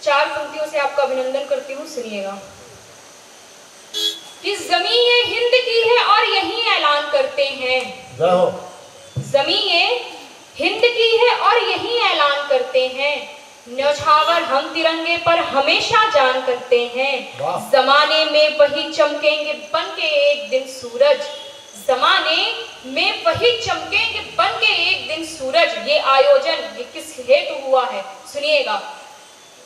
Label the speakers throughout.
Speaker 1: 4 पंक्तियों से आपका अभिनंदन करती हूँ, सुनिएगा। कि ज़मीं ये हिंद की है और यही ऐलान करते हैं। ज़मीं ये हिंद की है और यही ऐलान करते हैं। न्यौछावर हम तिरंगे पर हमेशा जान करते हैं। जमाने में वही चमकेंगे बन के एक दिन सूरज। जमाने में वही चमकेंगे बन के एक दिन सूरज। ये आयोजन ये किस हेतु हुआ है, सुनिएगा।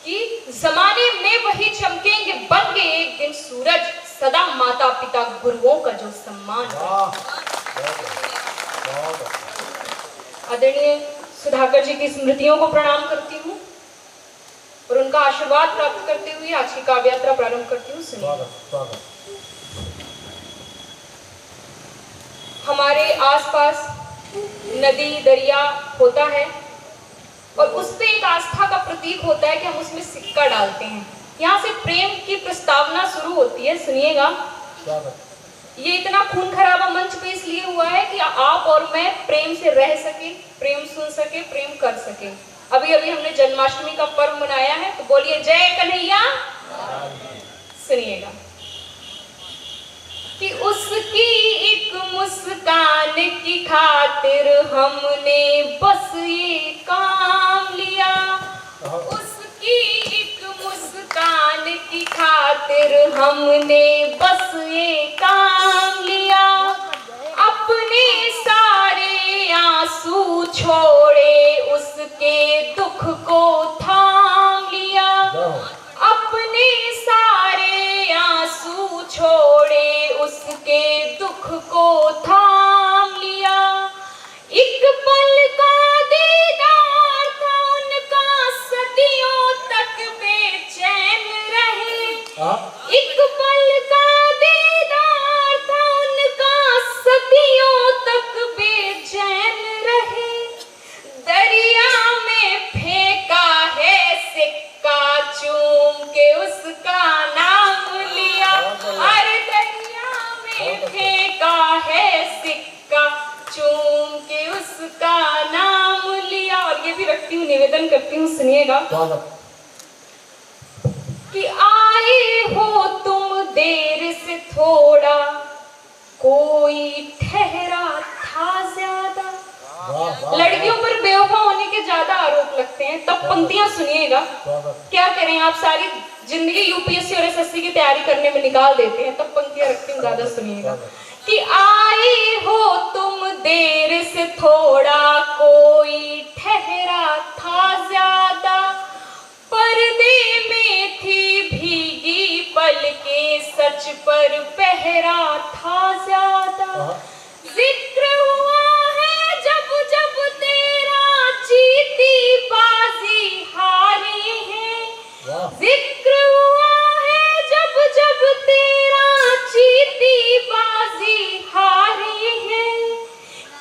Speaker 1: कि जमाने में वही चमकेंगे बन के एक दिन सूरज। सदा माता पिता गुरुओं का जो सम्मान। आदरणीय सुधाकर जी की स्मृतियों को प्रणाम करती हूँ और उनका आशीर्वाद प्राप्त करते हुए आज की काव्य यात्रा प्रारंभ करती हूँ। सुनिए। हमारे आसपास नदी दरिया होता है और उस पे एक आस्था का प्रतीक होता है कि हम उसमें सिक्का डालते हैं। यहाँ से प्रेम की प्रस्तावना शुरू होती है, सुनिएगा। ये इतना खून खराबा मंच पे इसलिए हुआ है कि आप और मैं प्रेम से रह सके, प्रेम सुन सके, प्रेम कर सके। अभी अभी हमने जन्माष्टमी का पर्व मनाया है, तो बोलिए जय कन्हैया। सुनिएगा। कि उसकी एक मुस्कान की खातिर हमने बस ये काम लिया। उसकी एक मुस्कान की खातिर हमने बस ये काम लिया। अपने सारे आंसू छोड़े उसके दुख को थाम लिया। अपने सारे आंसू छोड़े उसके दुख को थाम लिया। एक पल का दीदार था उनका सदियों तक बेचैन रहे। एक पल का दीदार था उनका सदियों तक बेचैन रहे। दरिया में फेंका है सिक्का चूम के उसका नाम लिया। अरे दरिया में फेंका है सिक्का चूम के उसका नाम लिया। और ये भी रखती हूँ, निवेदन करती हूँ, सुनिएगा। कि आए हो तुम देर से थोड़ा, कोई ठहरा था ज्यादा। लड़कियों पर बेवफा होने के ज्यादा आरोप लगते हैं, तब पंक्तियां सुनिएगा। क्या करें, आप सारी जिंदगी यूपीएससी और एसएससी की तैयारी करने में निकाल देते हैं, तब पंक्तियां रखती हूँ, ज्यादा सुनिएगा। कि आए हो तुम देर से थोड़ा, कोई ठहरा था ज्यादा। पर्दे में थी भीगी पलकें, सच पर पहरा था ज्यादा। जिक्र हुआ है जब जब तेरा जीती बाजी हारी है। जिक्र हुआ है जब जब तेरा जीती बाजी हारी है।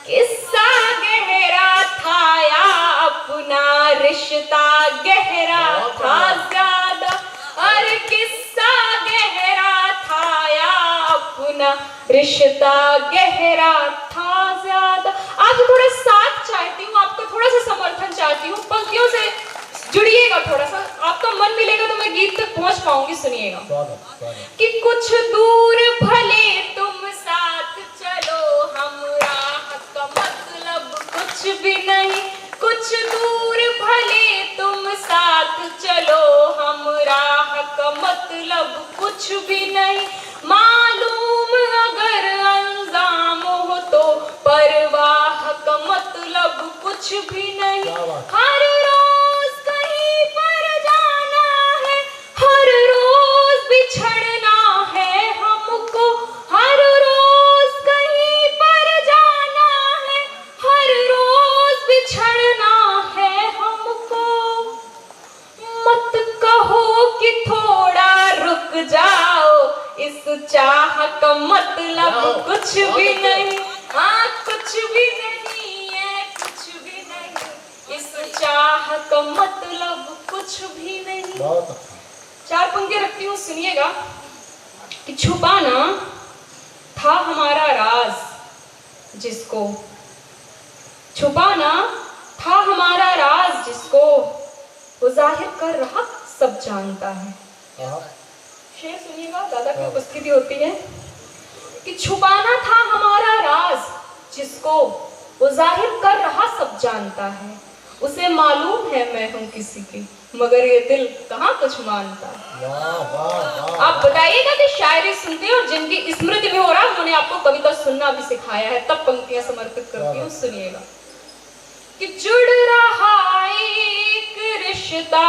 Speaker 1: किस्सा गहरा था या अपना रिश्ता गहरा था ज्यादा। अरे किस्सा गहरा था या अपना रिश्ता गहरा था ज्यादा। आप थोड़ा साथ चाहती हूँ, आपका थोड़ा सा समर्थन चाहती हूँ, पंक्तियों से जुड़िएगा, थोड़ा सा आपका मन मिलेगा तो मैं गीत तक पहुंच पाऊंगी। सुनिएगा। कि कुछ दूर भले तुम साथ चलो, हम राह का मतलब कुछ भी नहीं। कुछ दूर भले तुम साथ चलो, हम राह का मतलब कुछ भी नहीं। मालूम अगर अंजाम हो तो परवाह का मतलब कुछ भी नहीं। हर रोज कहीं पर जाना है, हर रोज बिछड़ना है हमको। हर रोज कहीं पर जाना है, हर रोज बिछड़ना है हमको। मत कहो कि थोड़ा रुक जाओ, इस चाह का मतलब कुछ भी नहीं। हाँ, कुछ भी नहीं है, कुछ भी नहीं। इस चाह का मतलब कुछ भी नहीं। 4 पंक्तियां रखती हूँ, सुनिएगा। कि छुपाना था हमारा राज जिसको, छुपाना था हमारा राज जिसको, वो जाहिर कर रहा सब जानता है। शेर सुनिएगा, दादा की उपस्थिति होती है कि छुपाना था हमारा राज, जिसको वो जाहिर कर रहा सब जानता है। उसे मालूम है मैं हूं किसी की, मगर ये दिल कहाँ कुछ मानता। आप बताइएगा कि शायरी सुनते हैं और जिनकी स्मृति में हो रहा है उन्होंने आपको कविता सुनना भी सिखाया है, तब पंक्तियां समर्पित करती हूँ, सुनिएगा। कि जुड़ रहा एक रिश्ता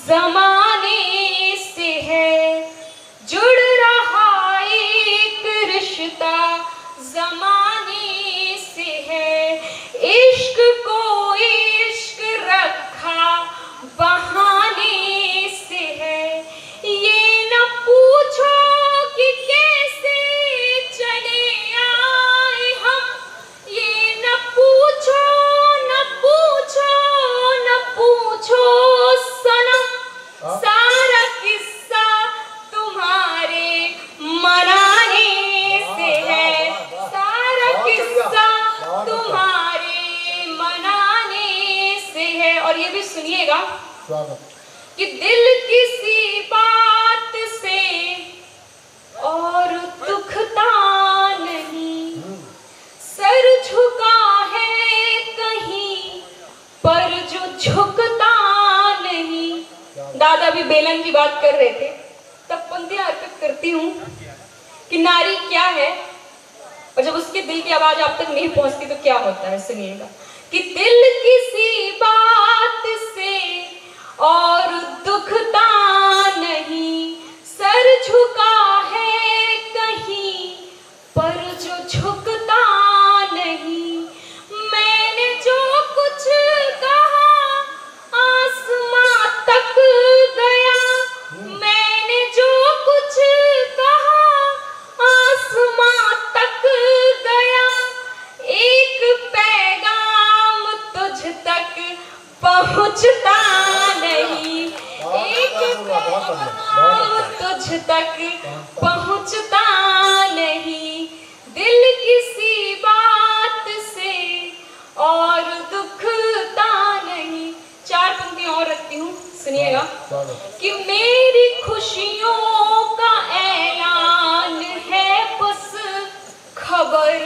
Speaker 1: जमाने से है, जुड़ रहा एक रिश्ता जमाने से है, इश्क को इश्क रखा बहाने से है। ये न पूछो कि कैसे चले आए हम, ये न पूछो न पूछो न पूछो सनम, सारा किस्सा तुम्हारे मनाने से है, सारा किस्सा तुम्हारे मनाने से है। और ये भी सुनिएगा कि दिल किसी बात से और दुखता नहीं, सर झुका है कहीं पर जो झुकता नहीं। दादा भी बेलन की बात कर रहे थे, तब पंक्तियां अर्पित करती हूँ कि नारी क्या है और जब उसके दिल की आवाज आप तक नहीं पहुंचती तो क्या होता है, सुनिएगा। कि दिल किसी बात से और दुखता नहीं, सर झुका है कहीं पर जो झुकता नहीं। मैंने जो कुछ कहा आसमां तक गया, मैंने जो कुछ कहा आसमां तक गया, एक पैगाम तुझ तक पहुंचता नहीं, एक पैगाम तुझ तक पहुंचता नहीं। दिल किसी बात से और दुखता नहीं। चार पंक्तियां और रखती हूँ, सुनिएगा। कि मेरी खुशियों का ऐलान है बस खबर,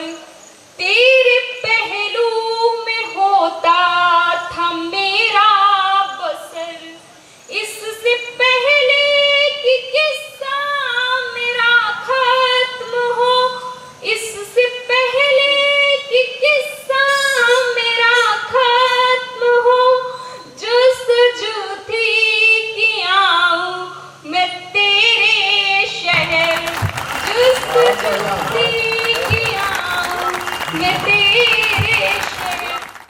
Speaker 1: तेरे पहलू में होता था मेरा बसर। इससे पहले कि किस्सा मेरा खत्म हो, इससे पहले कि किस्सा मेरा खत्म हो, जस्तजू थी कि आऊं मैं तेरे शहर, जस्तजू थी कि आऊं मैं तेरे